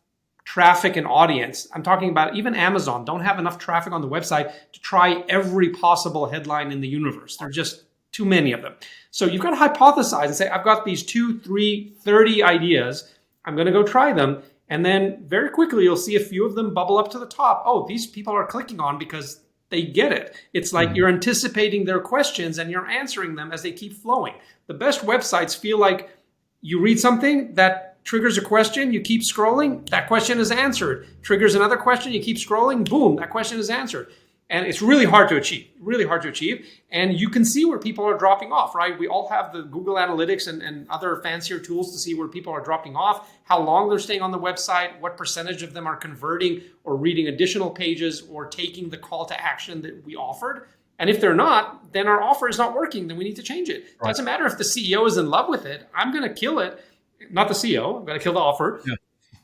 Speaker 3: traffic and audience. I'm talking about even Amazon don't have enough traffic on the website to try every possible headline in the universe. There are just too many of them. So you've got to hypothesize and say, I've got these 2, 3, 30 ideas. I'm going to go try them. And then very quickly, you'll see a few of them bubble up to the top. Oh, these people are clicking on because they get it. It's like you're anticipating their questions and you're answering them as they keep flowing. The best websites feel like you read something that triggers a question, you keep scrolling, that question is answered. Triggers another question, you keep scrolling, boom, that question is answered. And it's really hard to achieve, And you can see where people are dropping off, right? We all have the Google Analytics and other fancier tools to see where people are dropping off, how long they're staying on the website, what percentage of them are converting or reading additional pages or taking the call to action that we offered. And if they're not, then our offer is not working, then we need to change it. Right. Doesn't matter if the CEO is in love with it. I'm going to kill it. Not the CEO. I'm going to kill the offer. Yeah.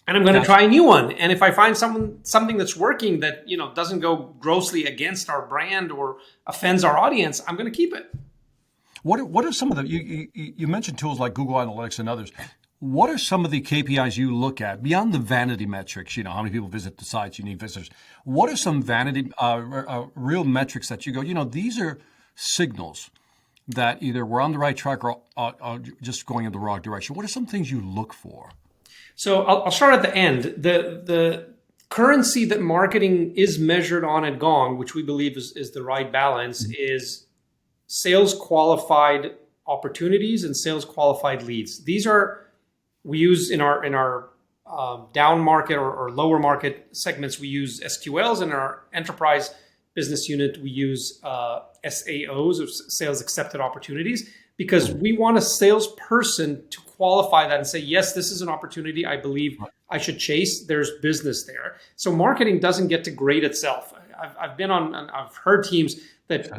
Speaker 3: And I'm going to try a new one. And if I find something that's working that doesn't go grossly against our brand or offends our audience, I'm going to keep it.
Speaker 2: What are some of the you mentioned tools like Google Analytics and others? What are some of the KPIs you look at beyond the vanity metrics? How many people visit the sites, unique visitors. What are some vanity real metrics that you go? These are signals that either we're on the right track or just going in the wrong direction. What are some things you look for?
Speaker 3: So I'll start at the end. The currency that marketing is measured on at Gong, which we believe is the right balance, is sales qualified opportunities and sales qualified leads. These we use in our down market or lower market segments. We use SQLs. In our enterprise business unit, we use SAOs, or sales accepted opportunities, because we want a salesperson to qualify that and say, yes, this is an opportunity I believe I should chase. There's business there. So marketing doesn't get to grade itself. I've heard teams that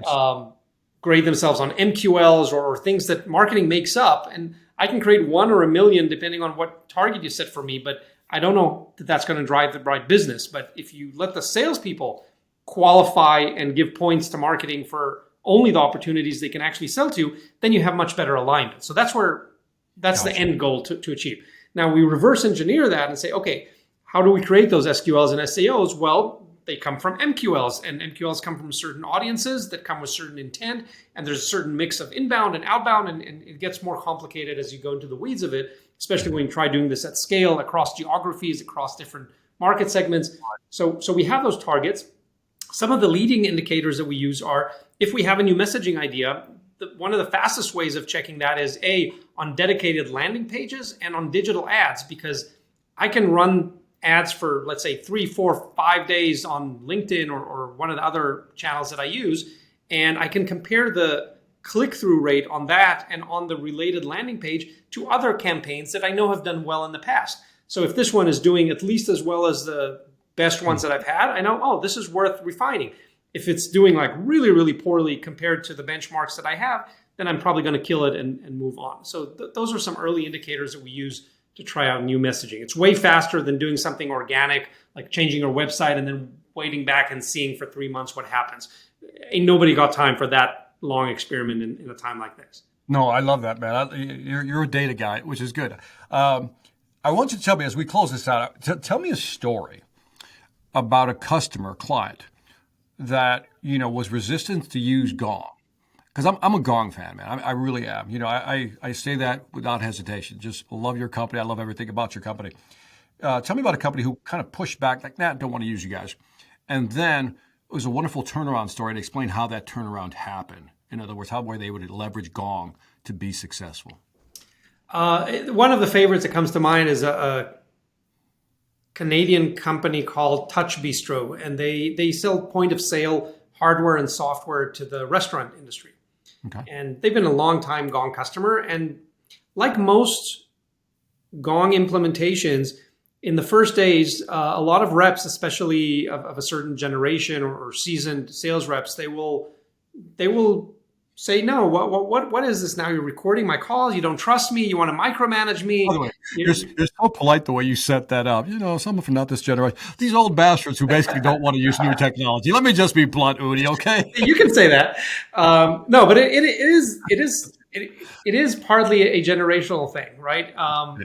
Speaker 3: grade themselves on MQLs or things that marketing makes up. And I can create 1 or 1 million depending on what target you set for me, but I don't know that that's going to drive the right business. But if you let the salespeople qualify and give points to marketing for only the opportunities they can actually sell to, then you have much better alignment. So that's the end goal to achieve. Now we reverse engineer that and say, okay, how do we create those SQLs and SAOs? Well, they come from MQLs, and MQLs come from certain audiences that come with certain intent, and there's a certain mix of inbound and outbound, and it gets more complicated as you go into the weeds of it, especially when you try doing this at scale across geographies, across different market segments. So we have those targets. Some of the leading indicators that we use are, if we have a new messaging idea, one of the fastest ways of checking that is on dedicated landing pages and on digital ads, because I can run ads for, let's say, 3, 4, 5 days on LinkedIn or one of the other channels that I use. And I can compare the click-through rate on that and on the related landing page to other campaigns that I know have done well in the past. So if this one is doing at least as well as the best ones that I've had, I know, this is worth refining. If it's doing like really, really poorly compared to the benchmarks that I have, then I'm probably going to kill it and move on. So those are some early indicators that we use to try out new messaging. It's way faster than doing something organic, like changing our website and then waiting back and seeing for 3 months what happens. Ain't nobody got time for that long experiment in a time like this.
Speaker 2: No, I love that, man. You're a data guy, which is good. I want you to tell me, as we close this out, tell me a story about a customer, client, that, was resistant to use Gong. Because I'm a Gong fan, man. I really am. I say that without hesitation. Just love your company. I love everything about your company. Tell me about a company who kind of pushed back, like, nah, don't want to use you guys. And then it was a wonderful turnaround story to explain how that turnaround happened. In other words, how were they able to leverage Gong to be successful?
Speaker 3: One of the favorites that comes to mind is a Canadian company called Touch Bistro, and they sell point of sale hardware and software to the restaurant industry.
Speaker 2: Okay.
Speaker 3: And they've been a long time Gong customer. And like most Gong implementations, in the first days, a lot of reps, especially of a certain generation or seasoned sales reps, they will say, no, what is this now? You're recording my calls. You don't trust me. You want to micromanage me.
Speaker 2: By the way, you're so polite the way you set that up. Someone from not this generation, these old bastards who basically don't want to use new technology. Let me just be blunt, Udi, okay?
Speaker 3: You can say that. No, but it is partly a generational thing, right?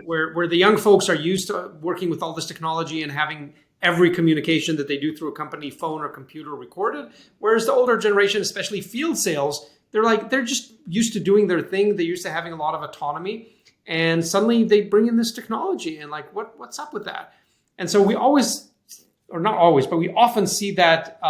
Speaker 3: Where the young folks are used to working with all this technology and having every communication that they do through a company phone or computer recorded. Whereas the older generation, especially field sales, they're just used to doing their thing. They're used to having a lot of autonomy. And suddenly they bring in this technology and like, what's up with that? And so we always, or not always, but we often see that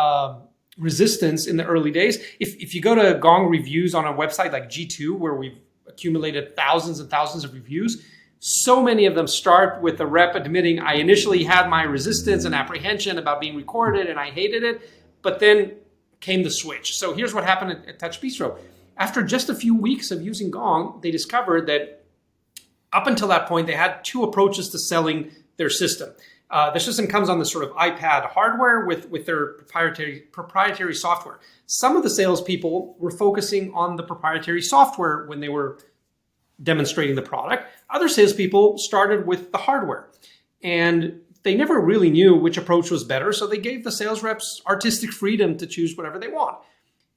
Speaker 3: resistance in the early days. If you go to Gong reviews on a website like G2, where we've accumulated thousands and thousands of reviews, so many of them start with the rep admitting, I initially had my resistance and apprehension about being recorded and I hated it, but then came the switch. So here's what happened at Touch Bistro. After just a few weeks of using Gong, they discovered that up until that point, they had two approaches to selling their system. The system comes on this sort of iPad hardware with their proprietary software. Some of the salespeople were focusing on the proprietary software when they were demonstrating the product. Other salespeople started with the hardware. And they never really knew which approach was better, so they gave the sales reps artistic freedom to choose whatever they want.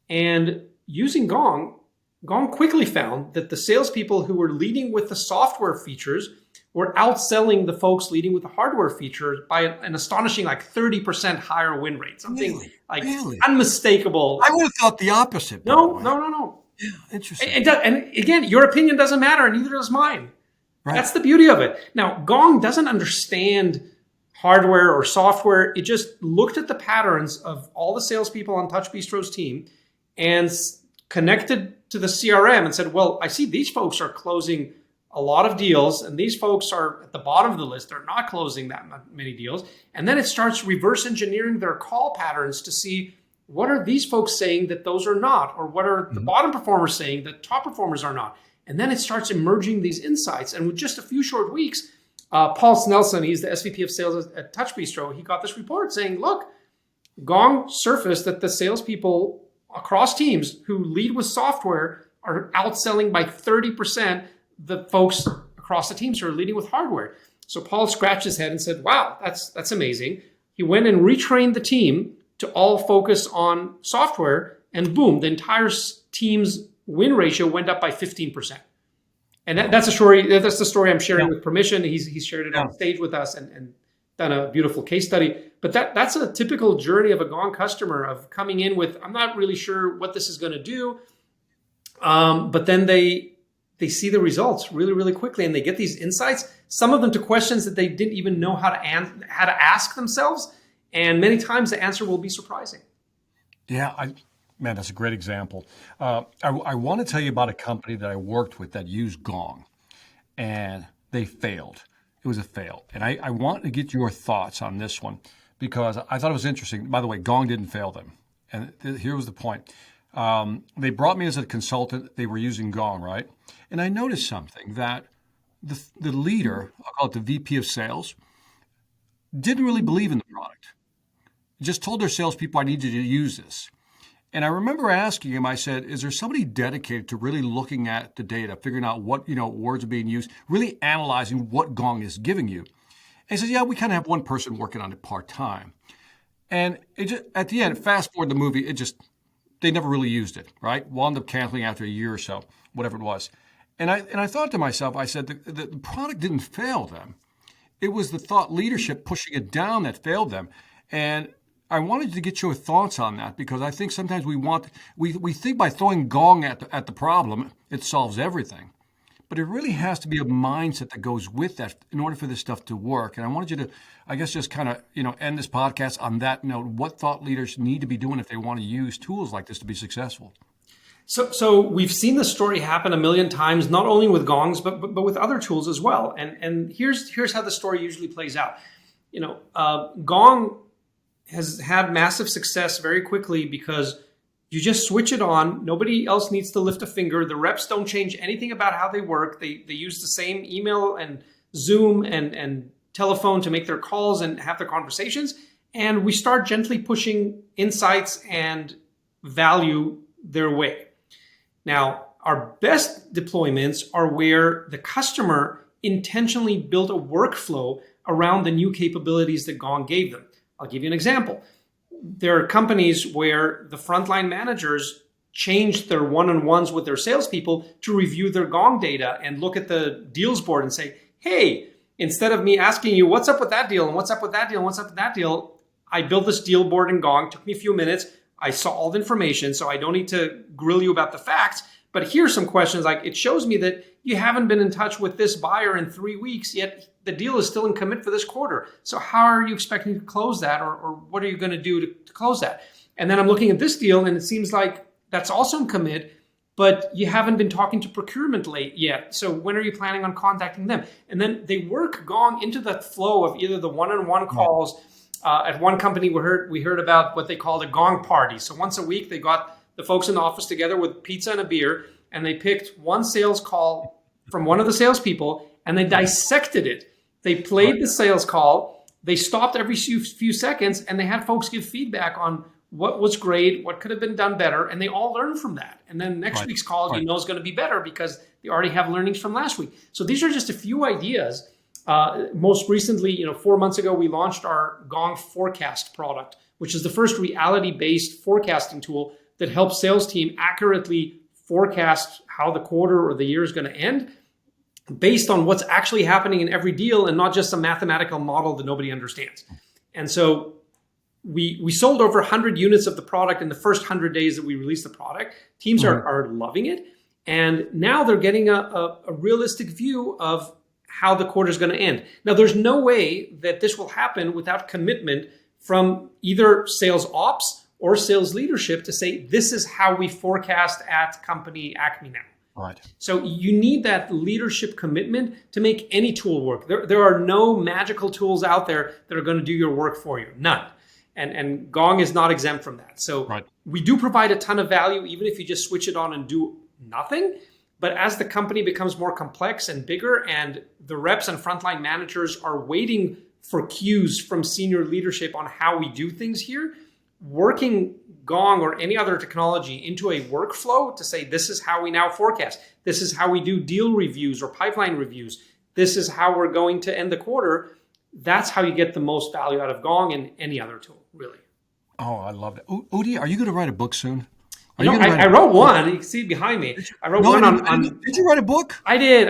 Speaker 3: And using Gong quickly found that the salespeople who were leading with the software features were outselling the folks leading with the hardware features by an astonishing 30% higher win rate. Something really? Unmistakable.
Speaker 2: I would have thought the opposite.
Speaker 3: No.
Speaker 2: Yeah, interesting.
Speaker 3: And again, your opinion doesn't matter, and neither does mine.
Speaker 2: Right.
Speaker 3: That's the beauty of it. Now, Gong doesn't understand hardware or software. It just looked at the patterns of all the salespeople on Touch Bistro's team and connected to the CRM and said, well, I see these folks are closing a lot of deals and these folks are at the bottom of the list. They're not closing that many deals. And then it starts reverse engineering their call patterns to see what are these folks saying that those are not, or what are the bottom performers saying that top performers are not. And then it starts emerging these insights. And with just a few short weeks, Paul Snelson, he's the SVP of sales at Touch Bistro, he got this report saying, look, Gong surfaced that the salespeople across teams who lead with software are outselling by 30% the folks across the teams who are leading with hardware. So Paul scratched his head and said, wow, that's amazing. He went and retrained the team to all focus on software, and boom, the entire team's win ratio went up by 15%. And that's a story. That's the story I'm sharing with permission. He's shared it on stage with us and done a beautiful case study. But that's a typical journey of a Gong customer of coming in with, I'm not really sure what this is going to do. But then they see the results really, really quickly, and they get these insights. Some of them to questions that they didn't even know how to ask themselves. And many times the answer will be surprising.
Speaker 2: Yeah, man, that's a great example. I want to tell you about a company that I worked with that used Gong, and they failed. It was a fail. And I want to get your thoughts on this one because I thought it was interesting. By the way, Gong didn't fail them. And here was the point. They brought me as a consultant. They were using Gong, right? And I noticed something that the leader, I'll call it the VP of sales, didn't really believe in the product. Just told their salespeople, I need you to use this. And I remember asking him, I said, is there somebody dedicated to really looking at the data, figuring out what, words are being used, really analyzing what Gong is giving you? And he says, yeah, we kind of have one person working on it part-time. And it just, at the end, fast forward the movie, they never really used it, right? Wound up canceling after a year or so, whatever it was. And I thought to myself, I said, the product didn't fail them. It was the thought leadership pushing it down that failed them. And I wanted to get your thoughts on that, because I think sometimes we think by throwing Gong at the problem, it solves everything. But it really has to be a mindset that goes with that in order for this stuff to work. And I wanted you to, I guess, just kind of, end this podcast on that note. What thought leaders need to be doing if they want to use tools like this to be successful?
Speaker 3: So we've seen this story happen a million times, not only with Gongs, but with other tools as well. And here's how the story usually plays out. Gong has had massive success very quickly because you just switch it on. Nobody else needs to lift a finger. The reps don't change anything about how they work. They use the same email and Zoom and telephone to make their calls and have their conversations. And we start gently pushing insights and value their way. Now, our best deployments are where the customer intentionally built a workflow around the new capabilities that Gong gave them. I'll give you an example. There are companies where the frontline managers changed their one-on-ones with their salespeople to review their Gong data and look at the deals board and say, hey, instead of me asking you what's up with that deal and what's up with that deal and what's up with that deal, I built this deal board in Gong. It took me a few minutes. I saw all the information, so I don't need to grill you about the facts. But here's some questions, like it shows me that you haven't been in touch with this buyer in 3 weeks, yet the deal is still in commit for this quarter. So how are you expecting to close that, or what are you going to do to close that? And then I'm looking at this deal, and it seems like that's also in commit, but you haven't been talking to procurement yet. So when are you planning on contacting them? And then they work Gong into the flow of either the one-on-one calls. At one company, we heard about what they called a Gong party. So once a week, they got the folks in the office together with pizza and a beer, and they picked one sales call from one of the salespeople, and they dissected it. They played the sales call, they stopped every few seconds, and they had folks give feedback on what was great, what could have been done better, and they all learned from that. And then next week's call, is going to be better because they already have learnings from last week. So these are just a few ideas. Most recently, 4 months ago, we launched our Gong Forecast product, which is the first reality-based forecasting tool that helps sales team accurately forecast how the quarter or the year is going to end based on what's actually happening in every deal and not just a mathematical model that nobody understands. And so we sold over 100 units of the product in the first 100 days that we released the product. Teams are loving it. And now they're getting a realistic view of how the quarter is going to end. Now, there's no way that this will happen without commitment from either sales ops or sales leadership to say, this is how we forecast at company Acme now.
Speaker 2: Right.
Speaker 3: So you need that leadership commitment to make any tool work. There are no magical tools out there that are going to do your work for you. None. And Gong is not exempt from that. So we do provide a ton of value, even if you just switch it on and do nothing. But as the company becomes more complex and bigger, and the reps and frontline managers are waiting for cues from senior leadership on how we do things here, working Gong or any other technology into a workflow to say, this is how we now forecast. This is how we do deal reviews or pipeline reviews. This is how we're going to end the quarter. That's how you get the most value out of Gong and any other tool, really.
Speaker 2: Oh, I love it. Udi, are you going to write a book soon?
Speaker 3: I wrote one. You can see it behind me. I wrote one on.
Speaker 2: Did you write a book?
Speaker 3: I did.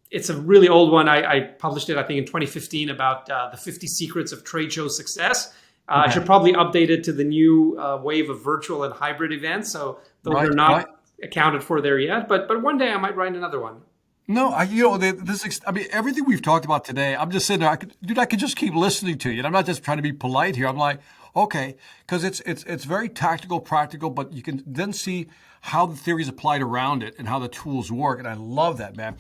Speaker 3: It's a really old one. I published it, I think, in 2015 about the 50 secrets of trade show success. I should probably update it to the new wave of virtual and hybrid events. So those are not accounted for there yet. But one day I might write another one.
Speaker 2: No, everything we've talked about today, I'm just sitting there. I could just keep listening to you. And I'm not just trying to be polite here. I'm like, okay, because it's very tactical, practical, but you can then see how the theories applied around it and how the tools work. And I love that, man.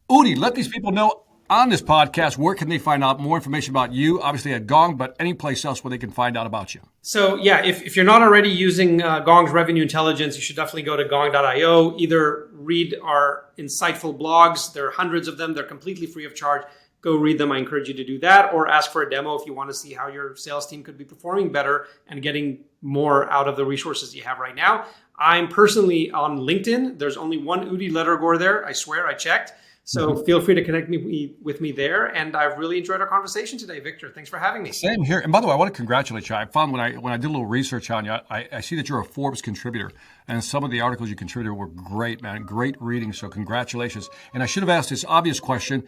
Speaker 2: Udi, let these people know on this podcast, where can they find out more information about you? Obviously at Gong, but any place else where they can find out about you.
Speaker 3: So yeah, if you're not already using Gong's revenue intelligence, you should definitely go to gong.io. Either read our insightful blogs. There are hundreds of them. They're completely free of charge. go read them. I encourage you to do that, or ask for a demo if you want to see how your sales team could be performing better and getting more out of the resources you have right now. I'm personally on LinkedIn. There's only one Udi Ledergor there. I swear I checked. So feel free to connect with me there. And I've really enjoyed our conversation today, Victor. Thanks for having me.
Speaker 2: Same here. And by the way, I want to congratulate you. I found when I did a little research on you, I see that you're a Forbes contributor, and some of the articles you contributed were great, man. Great reading. So congratulations. And I should have asked this obvious question: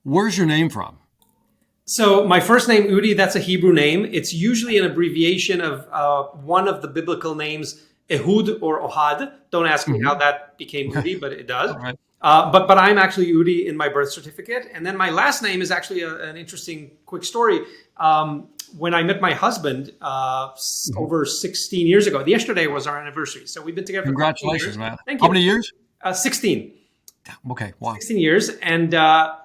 Speaker 2: where's your name from?
Speaker 3: So my first name, Udi, that's a Hebrew name. It's usually an abbreviation of one of the biblical names, Ehud or Ohad. Don't ask me how that became Udi, but it does.
Speaker 2: All right.
Speaker 3: But I'm actually Udi in my birth certificate. And then my last name is actually an interesting quick story. When I met my husband over 16 years ago, yesterday was our anniversary. So we've been together.
Speaker 2: Congratulations, man.
Speaker 3: Thank you.
Speaker 2: How many years?
Speaker 3: 16.
Speaker 2: Okay, wow.
Speaker 3: 16 years. And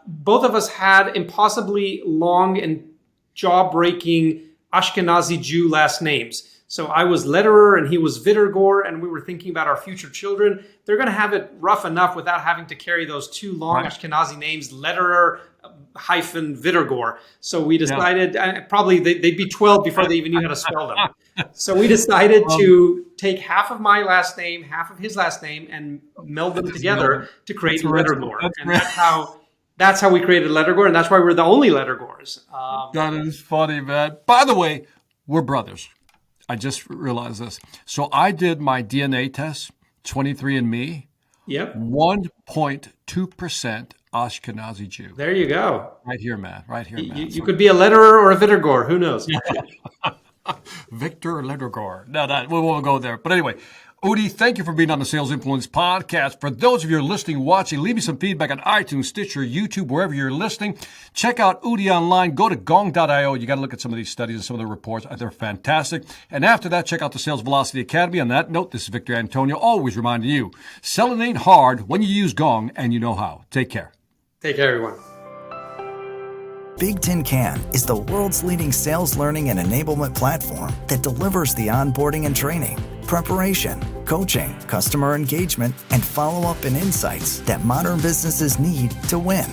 Speaker 3: both of us had impossibly long and jaw-breaking Ashkenazi Jew last names. So I was Lederer and he was Ledergor, and we were thinking about our future children. They're going to have it rough enough without having to carry those two long Ashkenazi names, Lederer hyphen Ledergor. So we decided probably they'd be 12 before they even knew how to spell them. So we decided to take half of my last name, half of his last name, and meld them together to create Ledergor. And that's how we created Ledergor, and that's why we're the only Ledergors.
Speaker 2: That is funny, man. By the way, we're brothers. I just realized this. So I did my DNA test, 23andMe.
Speaker 3: Yep.
Speaker 2: 1.2% Ashkenazi Jew.
Speaker 3: There you go.
Speaker 2: Right here, man. Right here, man.
Speaker 3: You could be a Lederer or a Ledergor. Who knows?
Speaker 2: Victor Ledergor. No, we won't go there. But anyway, Udi, thank you for being on the Sales Influence podcast. For those of you who are listening, watching, leave me some feedback on iTunes, Stitcher, YouTube, wherever you're listening. Check out Udi online. Go to gong.io. You got to look at some of these studies and some of the reports. They're fantastic. And after that, check out the Sales Velocity Academy. On that note, this is Victor Antonio, always reminding you, selling ain't hard when you use Gong and you know how. Take care.
Speaker 3: Take care, everyone.
Speaker 1: Big Tin Can is the world's leading sales learning and enablement platform that delivers the onboarding and training, preparation, coaching, customer engagement, and follow-up and insights that modern businesses need to win.